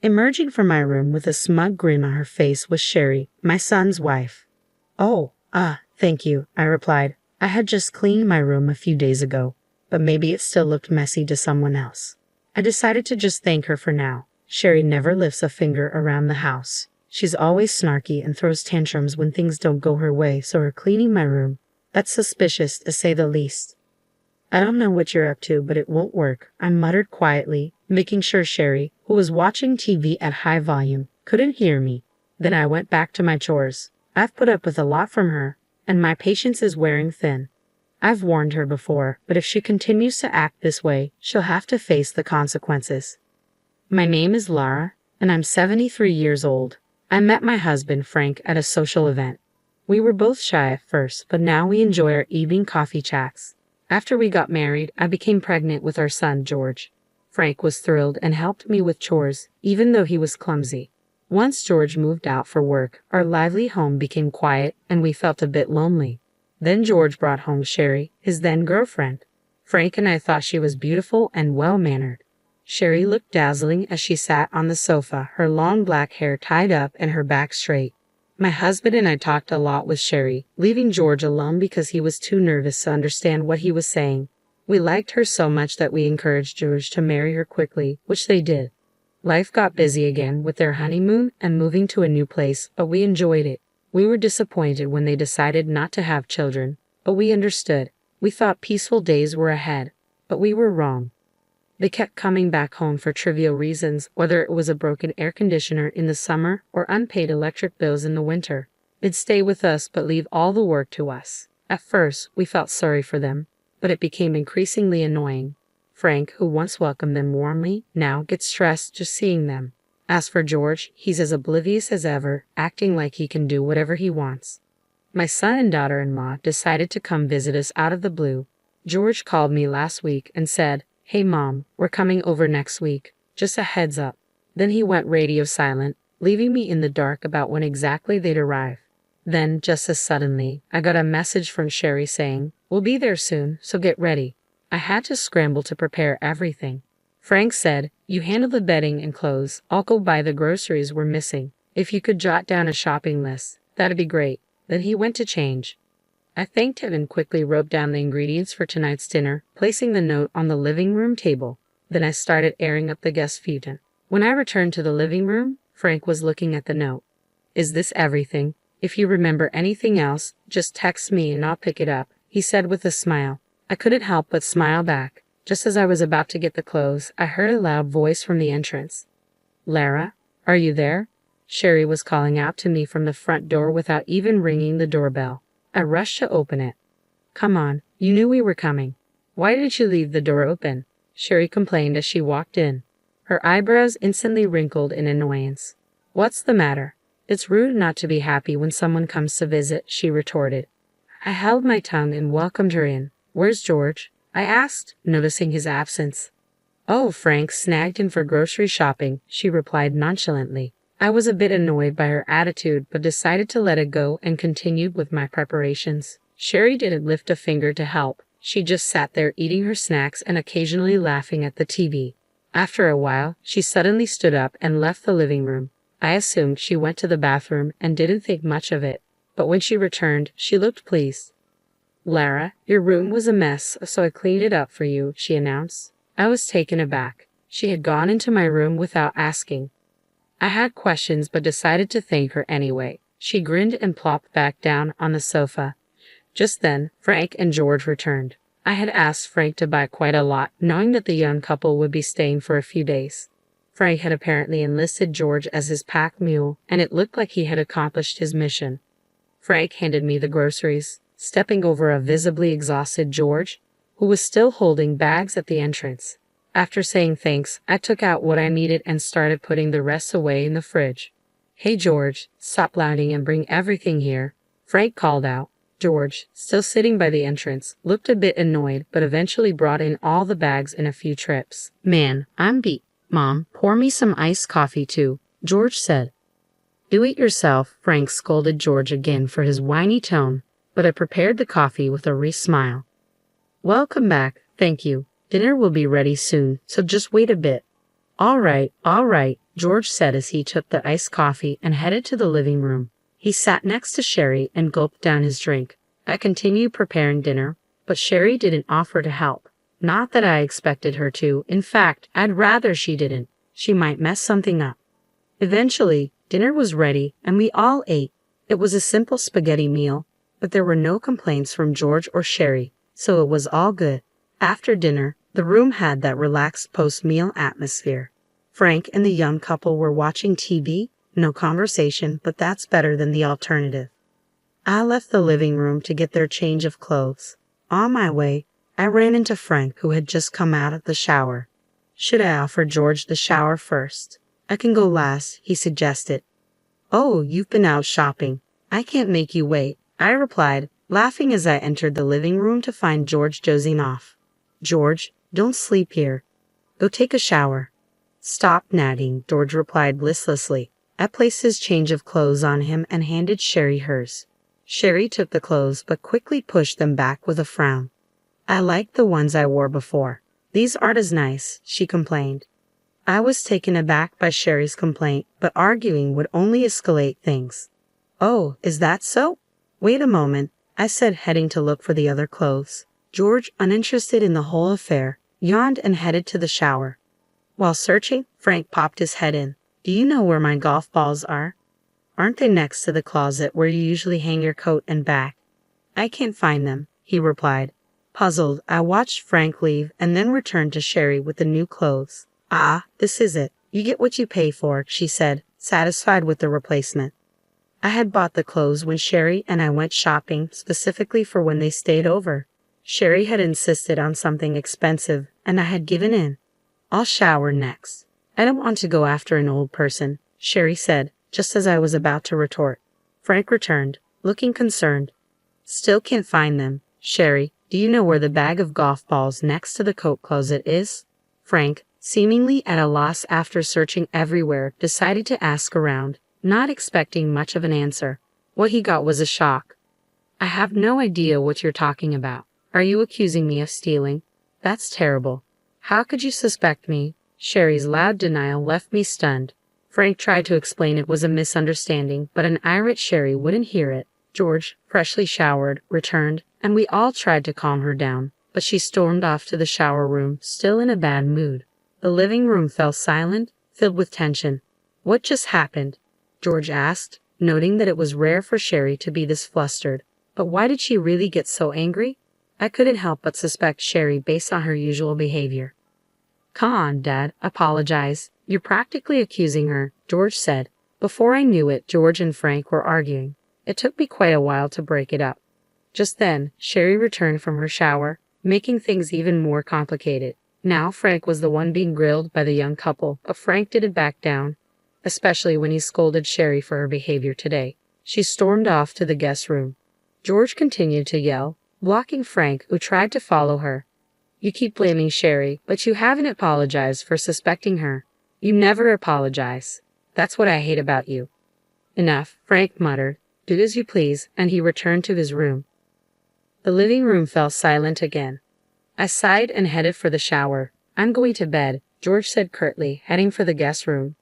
Emerging from my room with a smug grin on her face was Sherry, my son's wife. "Oh, thank you," I replied. I had just cleaned my room a few days ago, but maybe it still looked messy to someone else. I decided to just thank her for now. Sherry never lifts a finger around the house. She's always snarky and throws tantrums when things don't go her way, so her cleaning my room, that's suspicious to say the least. "I don't know what you're up to, but it won't work," I muttered quietly, making sure Sherry, who was watching TV at high volume, couldn't hear me. Then I went back to my chores. I've put up with a lot from her, and my patience is wearing thin. I've warned her before, but if she continues to act this way, she'll have to face the consequences. My name is Lara, and I'm 73 years old. I met my husband, Frank, at a social event. We were both shy at first, but now we enjoy our evening coffee chats. After we got married, I became pregnant with our son, George. Frank was thrilled and helped me with chores, even though he was clumsy. Once George moved out for work, our lively home became quiet and we felt a bit lonely. Then George brought home Sherry, his then girlfriend. Frank and I thought she was beautiful and well-mannered. Sherry looked dazzling as she sat on the sofa, her long black hair tied up and her back straight. My husband and I talked a lot with Sherry, leaving George alone because he was too nervous to understand what he was saying. We liked her so much that we encouraged George to marry her quickly, which they did. Life got busy again with their honeymoon and moving to a new place, but we enjoyed it. We were disappointed when they decided not to have children, but we understood. We thought peaceful days were ahead, but we were wrong. They kept coming back home for trivial reasons, whether it was a broken air conditioner in the summer or unpaid electric bills in the winter. They'd stay with us but leave all the work to us. At first, we felt sorry for them, but it became increasingly annoying. Frank, who once welcomed them warmly, now gets stressed just seeing them. As for George, he's as oblivious as ever, acting like he can do whatever he wants. My son and daughter-in-law decided to come visit us out of the blue. George called me last week and said, "Hey Mom, we're coming over next week. Just a heads up." Then he went radio silent, leaving me in the dark about when exactly they'd arrive. Then, just as suddenly, I got a message from Sherry saying, "We'll be there soon, so get ready." I had to scramble to prepare everything. Frank said, "You handle the bedding and clothes. I'll go buy the groceries we're missing. If you could jot down a shopping list, that'd be great." Then he went to change. I thanked him and quickly wrote down the ingredients for tonight's dinner, placing the note on the living room table. Then I started airing up the guest futon. When I returned to the living room, Frank was looking at the note. "Is this everything? If you remember anything else, just text me and I'll pick it up," he said with a smile. I couldn't help but smile back. Just as I was about to get the clothes, I heard a loud voice from the entrance. "Lara, are you there?" Sherry was calling out to me from the front door without even ringing the doorbell. I rushed to open it. "Come on, you knew we were coming. Why did you leave the door open?" Sherry complained as she walked in. Her eyebrows instantly wrinkled in annoyance. "What's the matter? It's rude not to be happy when someone comes to visit," she retorted. I held my tongue and welcomed her in. "Where's George?" I asked, noticing his absence. "Oh, Frank snagged him for grocery shopping," she replied nonchalantly. I was a bit annoyed by her attitude, but decided to let it go and continued with my preparations. Sherry didn't lift a finger to help. She just sat there eating her snacks and occasionally laughing at the TV. After a while, she suddenly stood up and left the living room. I assumed she went to the bathroom and didn't think much of it, but when she returned, she looked pleased. "Lara, your room was a mess, so I cleaned it up for you," she announced. I was taken aback. She had gone into my room without asking. I had questions but decided to thank her anyway. She grinned and plopped back down on the sofa. Just then, Frank and George returned. I had asked Frank to buy quite a lot, knowing that the young couple would be staying for a few days. Frank had apparently enlisted George as his pack mule, and it looked like he had accomplished his mission. Frank handed me the groceries, stepping over a visibly exhausted George, who was still holding bags at the entrance. After saying thanks, I took out what I needed and started putting the rest away in the fridge. "Hey George, stop lounging and bring everything here," Frank called out. George, still sitting by the entrance, looked a bit annoyed but eventually brought in all the bags in a few trips. "Man, I'm beat. Mom, pour me some iced coffee too," George said. "Do it yourself," Frank scolded George again for his whiny tone, but I prepared the coffee with a wry smile. "Welcome back, thank you. Dinner will be ready soon, so just wait a bit." All right, George said as he took the iced coffee and headed to the living room. He sat next to Sherry and gulped down his drink. I continued preparing dinner, but Sherry didn't offer to help. Not that I expected her to. In fact, I'd rather she didn't. She might mess something up. Eventually, dinner was ready and we all ate. It was a simple spaghetti meal, but there were no complaints from George or Sherry, so it was all good. After dinner, the room had that relaxed post-meal atmosphere. Frank and the young couple were watching TV, no conversation, but that's better than the alternative. I left the living room to get their change of clothes. On my way, I ran into Frank, who had just come out of the shower. Should I offer George the shower first? I can go last, he suggested. Oh, you've been out shopping. I can't make you wait, I replied, laughing as I entered the living room to find George dozing off. George, don't sleep here. Go take a shower. Stop nagging, George replied listlessly. I placed his change of clothes on him and handed Sherry hers. Sherry took the clothes but quickly pushed them back with a frown. I liked the ones I wore before. These aren't as nice, she complained. I was taken aback by Sherry's complaint, but arguing would only escalate things. Oh, is that so? Wait a moment, I said, heading to look for the other clothes. George, uninterested in the whole affair, yawned and headed to the shower. While searching, Frank popped his head in. Do you know where my golf balls are? Aren't they next to the closet where you usually hang your coat and bag? I can't find them, he replied. Puzzled, I watched Frank leave and then returned to Sherry with the new clothes. Ah, this is it. You get what you pay for, she said, satisfied with the replacement. I had bought the clothes when Sherry and I went shopping specifically for when they stayed over. Sherry had insisted on something expensive, and I had given in. I'll shower next. I don't want to go after an old person, Sherry said, just as I was about to retort. Frank returned, looking concerned. Still can't find them. Sherry, do you know where the bag of golf balls next to the coat closet is? Frank, seemingly at a loss after searching everywhere, decided to ask around, not expecting much of an answer. What he got was a shock. I have no idea what you're talking about. Are you accusing me of stealing? That's terrible. How could you suspect me? Sherry's loud denial left me stunned. Frank tried to explain it was a misunderstanding, but an irate Sherry wouldn't hear it. George, freshly showered, returned, and we all tried to calm her down, but she stormed off to the shower room, still in a bad mood. The living room fell silent, filled with tension. What just happened? George asked, noting that it was rare for Sherry to be this flustered. But why did she really get so angry? I couldn't help but suspect Sherry based on her usual behavior. Come on, Dad, apologize. You're practically accusing her, George said. Before I knew it, George and Frank were arguing. It took me quite a while to break it up. Just then, Sherry returned from her shower, making things even more complicated. Now Frank was the one being grilled by the young couple, but Frank didn't back down, especially when he scolded Sherry for her behavior today. She stormed off to the guest room. George continued to yell, blocking Frank, who tried to follow her. You keep blaming Sherry, but you haven't apologized for suspecting her. You never apologize. That's what I hate about you. Enough, Frank muttered. Do as you please, and he returned to his room. The living room fell silent again. I sighed and headed for the shower. I'm going to bed, George said curtly, heading for the guest room.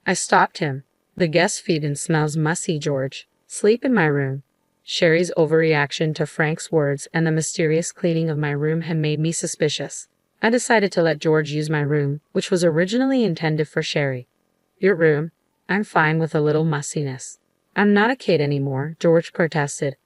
I stopped him. The guest feed and smells musty, George. Sleep in my room. Sherry's overreaction to Frank's words and the mysterious cleaning of my room had made me suspicious. I decided to let George use my room, which was originally intended for Sherry. Your room? I'm fine with a little mustiness. I'm not a kid anymore, George protested.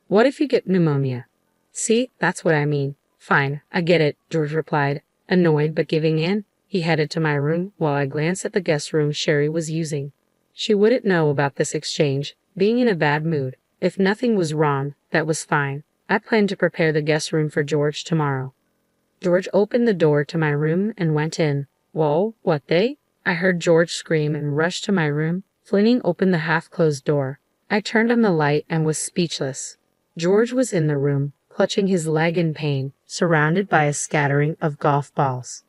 What if you get pneumonia? See, that's what I mean. Fine, I get it, George replied. Annoyed but giving in, he headed to my room while I glanced at the guest room Sherry was using. She wouldn't know about this exchange, being in a bad mood. If nothing was wrong, that was fine. I planned to prepare the guest room for George tomorrow. George opened the door to my room and went in. Whoa, what they? I heard George scream and rushed to my room, flinging open the half-closed door. I turned on the light and was speechless. George was in the room, clutching his leg in pain, surrounded by a scattering of golf balls.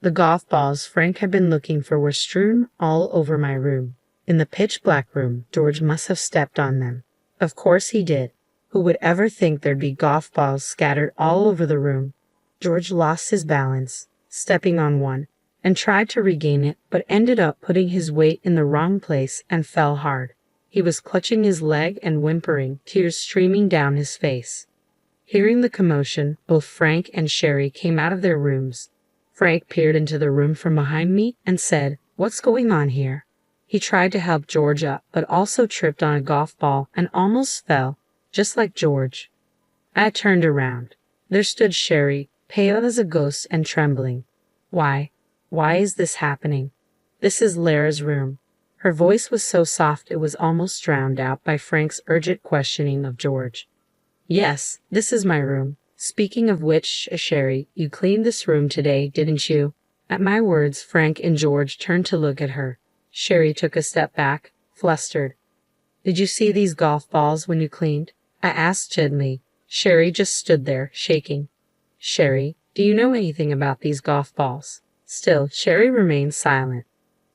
The golf balls Frank had been looking for were strewn all over my room. In the pitch-black room, George must have stepped on them. Of course he did. Who would ever think there'd be golf balls scattered all over the room? George lost his balance, stepping on one, and tried to regain it, but ended up putting his weight in the wrong place and fell hard. He was clutching his leg and whimpering, tears streaming down his face. Hearing the commotion, both Frank and Sherry came out of their rooms. Frank peered into the room from behind me and said, "What's going on here?" He tried to help George up, but also tripped on a golf ball and almost fell, just like George. I turned around. There stood Sherry, pale as a ghost and trembling. Why is this happening? This is Lara's room." Her voice was so soft it was almost drowned out by Frank's urgent questioning of George. "Yes, this is my room. Speaking of which, Sherry, you cleaned this room today, didn't you?" At my words, Frank and George turned to look at her. Sherry took a step back, flustered. "Did you see these golf balls when you cleaned?" I asked gently. Sherry just stood there, shaking. "Sherry, do you know anything about these golf balls?" Still, Sherry remained silent.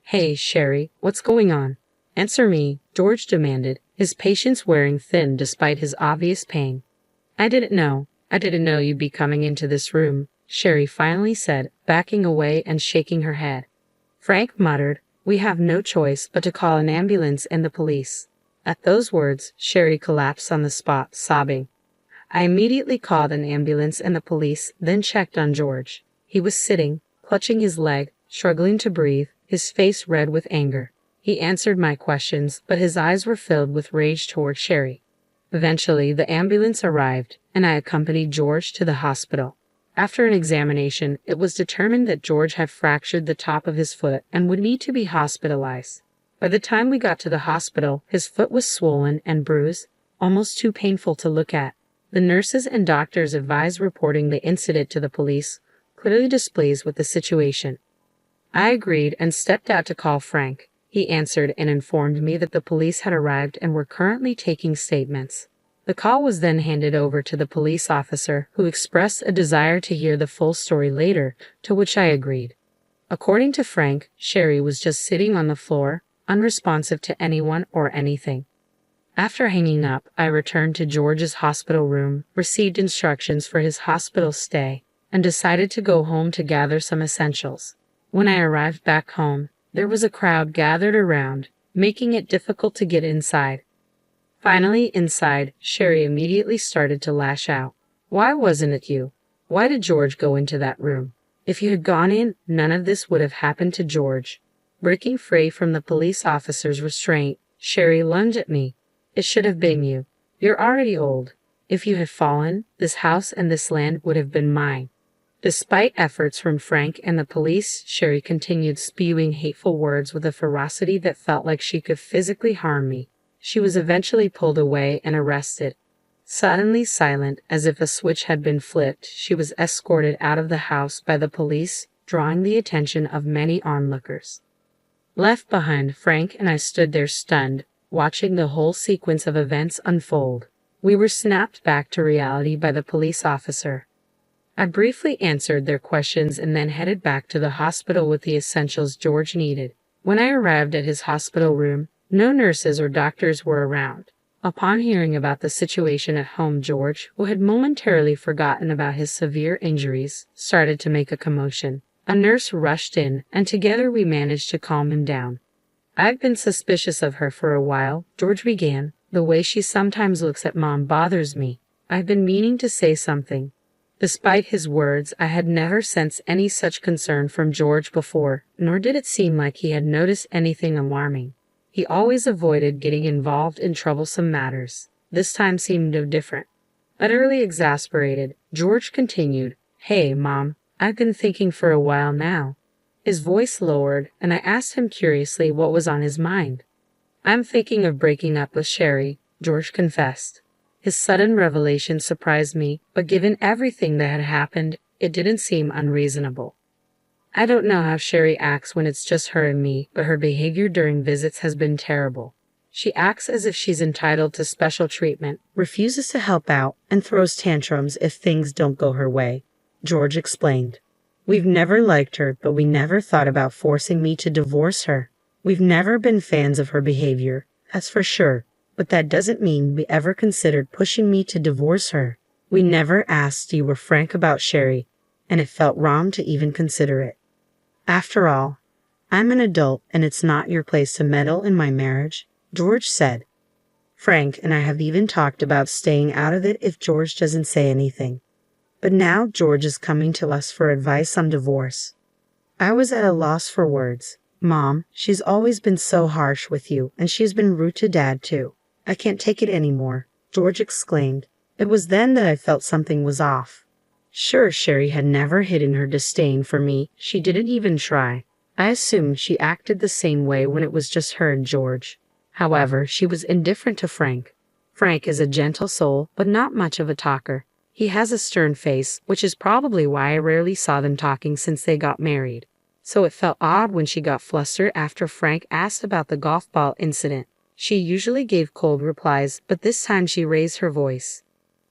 "Hey, Sherry, what's going on? Answer me," George demanded, his patience wearing thin despite his obvious pain. I didn't know you'd be coming into this room," Sherry finally said, backing away and shaking her head. Frank muttered, "We have no choice but to call an ambulance and the police." At those words, Sherry collapsed on the spot, sobbing. I immediately called an ambulance and the police, then checked on George. He was sitting, clutching his leg, struggling to breathe, his face red with anger. He answered my questions, but his eyes were filled with rage toward Sherry. Eventually, the ambulance arrived, and I accompanied George to the hospital. After an examination, it was determined that George had fractured the top of his foot and would need to be hospitalized. By the time we got to the hospital, his foot was swollen and bruised, almost too painful to look at. The nurses and doctors advised reporting the incident to the police, clearly displeased with the situation. I agreed and stepped out to call Frank. He answered and informed me that the police had arrived and were currently taking statements. The call was then handed over to the police officer, who expressed a desire to hear the full story later, to which I agreed. According to Frank, Sherry was just sitting on the floor, unresponsive to anyone or anything. After hanging up, I returned to George's hospital room, received instructions for his hospital stay, and decided to go home to gather some essentials. When I arrived back home, there was a crowd gathered around, making it difficult to get inside. Finally, inside, Sherry immediately started to lash out. "Why wasn't it you? Why did George go into that room? If you had gone in, none of this would have happened to George." Breaking free from the police officer's restraint, Sherry lunged at me. "It should have been you. You're already old. If you had fallen, this house and this land would have been mine." Despite efforts from Frank and the police, Sherry continued spewing hateful words with a ferocity that felt like she could physically harm me. She was eventually pulled away and arrested. Suddenly silent, as if a switch had been flipped, she was escorted out of the house by the police, drawing the attention of many onlookers. Left behind, Frank and I stood there stunned, watching the whole sequence of events unfold. We were snapped back to reality by the police officer. I briefly answered their questions and then headed back to the hospital with the essentials George needed. When I arrived at his hospital room, no nurses or doctors were around. Upon hearing about the situation at home, George, who had momentarily forgotten about his severe injuries, started to make a commotion. A nurse rushed in, and together we managed to calm him down. "I've been suspicious of her for a while," George began. "The way she sometimes looks at Mom bothers me. I've been meaning to say something." Despite his words, I had never sensed any such concern from George before, nor did it seem like he had noticed anything alarming. He always avoided getting involved in troublesome matters. This time seemed no different. Utterly exasperated, George continued, "Hey, Mom, I've been thinking for a while now." His voice lowered, and I asked him curiously what was on his mind. "I'm thinking of breaking up with Sherry," George confessed. His sudden revelation surprised me, but given everything that had happened, it didn't seem unreasonable. "I don't know how Sherry acts when it's just her and me, but her behavior during visits has been terrible. She acts as if she's entitled to special treatment, refuses to help out, and throws tantrums if things don't go her way," George explained. "We've never liked her, but we never thought about forcing me to divorce her. We've never been fans of her behavior, that's for sure. But that doesn't mean we ever considered pushing me to divorce her. We never asked you were frank about Sherry, and it felt wrong to even consider it." After all, I'm an adult and it's not your place to meddle in my marriage, George said. Frank and I have even talked about staying out of it if George doesn't say anything. But now George is coming to us for advice on divorce. I was at a loss for words. Mom, she's always been so harsh with you, and she's been rude to Dad too. I can't take it anymore, George exclaimed. It was then that I felt something was off. Sure, Sherry had never hidden her disdain for me. She didn't even try. I assumed she acted the same way when it was just her and George. However, she was indifferent to Frank. Frank is a gentle soul, but not much of a talker. He has a stern face, which is probably why I rarely saw them talking since they got married. So it felt odd when she got flustered after Frank asked about the golf ball incident. She usually gave cold replies, but this time she raised her voice.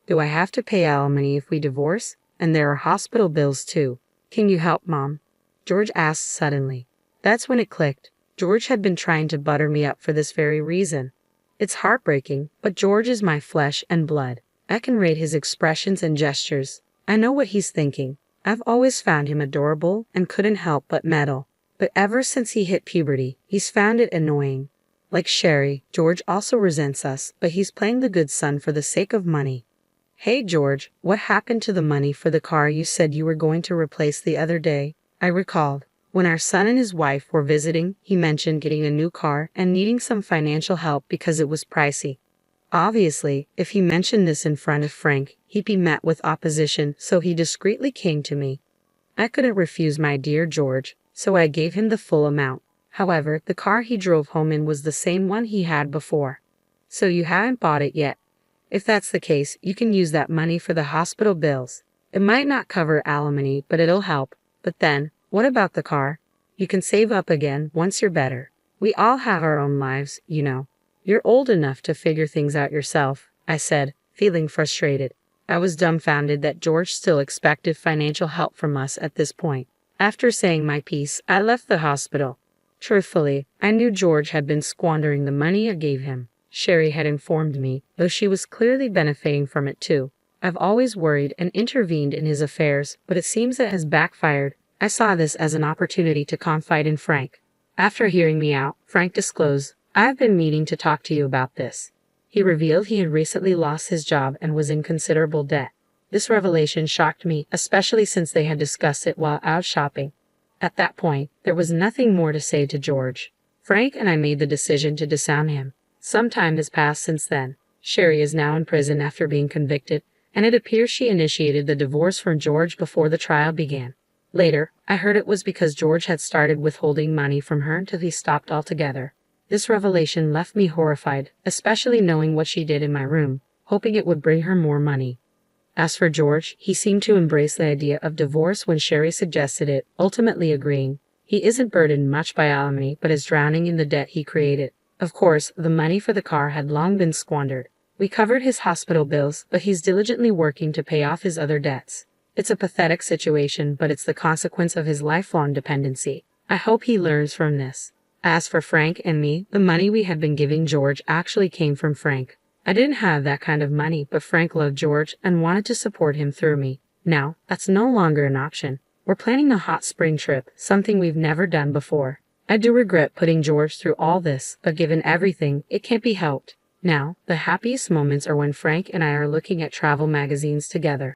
Do I have to pay alimony if we divorce? And there are hospital bills too. Can you help, Mom? George asked suddenly. That's when it clicked. George had been trying to butter me up for this very reason. It's heartbreaking, but George is my flesh and blood. I can read his expressions and gestures. I know what he's thinking. I've always found him adorable and couldn't help but meddle. But ever since he hit puberty, he's found it annoying. Like Sherry, George also resents us, but he's playing the good son for the sake of money. Hey George, what happened to the money for the car you said you were going to replace the other day? I recalled. When our son and his wife were visiting, he mentioned getting a new car and needing some financial help because it was pricey. Obviously, if he mentioned this in front of Frank, he'd be met with opposition, so he discreetly came to me. I couldn't refuse my dear George, so I gave him the full amount. However, the car he drove home in was the same one he had before. So you haven't bought it yet. If that's the case, you can use that money for the hospital bills. It might not cover alimony, but it'll help. But then, what about the car? You can save up again once you're better. We all have our own lives, you know. You're old enough to figure things out yourself, I said, feeling frustrated. I was dumbfounded that George still expected financial help from us at this point. After saying my piece, I left the hospital. Truthfully, I knew George had been squandering the money I gave him. Sherry had informed me, though she was clearly benefiting from it too. I've always worried and intervened in his affairs, but it seems it has backfired. I saw this as an opportunity to confide in Frank. After hearing me out, Frank disclosed, I've been meaning to talk to you about this. He revealed he had recently lost his job and was in considerable debt. This revelation shocked me, especially since they had discussed it while out shopping. At that point, there was nothing more to say to George. Frank and I made the decision to disown him. Some time has passed since then. Sherry is now in prison after being convicted, and it appears she initiated the divorce from George before the trial began. Later, I heard it was because George had started withholding money from her until he stopped altogether. This revelation left me horrified, especially knowing what she did in my room, hoping it would bring her more money. As for George, he seemed to embrace the idea of divorce when Sherry suggested it, ultimately agreeing. He isn't burdened much by alimony, but is drowning in the debt he created. Of course, the money for the car had long been squandered. We covered his hospital bills, but he's diligently working to pay off his other debts. It's a pathetic situation, but it's the consequence of his lifelong dependency. I hope he learns from this. As for Frank and me, the money we had been giving George actually came from Frank. I didn't have that kind of money, but Frank loved George and wanted to support him through me. Now, that's no longer an option. We're planning a hot spring trip, something we've never done before. I do regret putting George through all this, but given everything, it can't be helped. Now, the happiest moments are when Frank and I are looking at travel magazines together.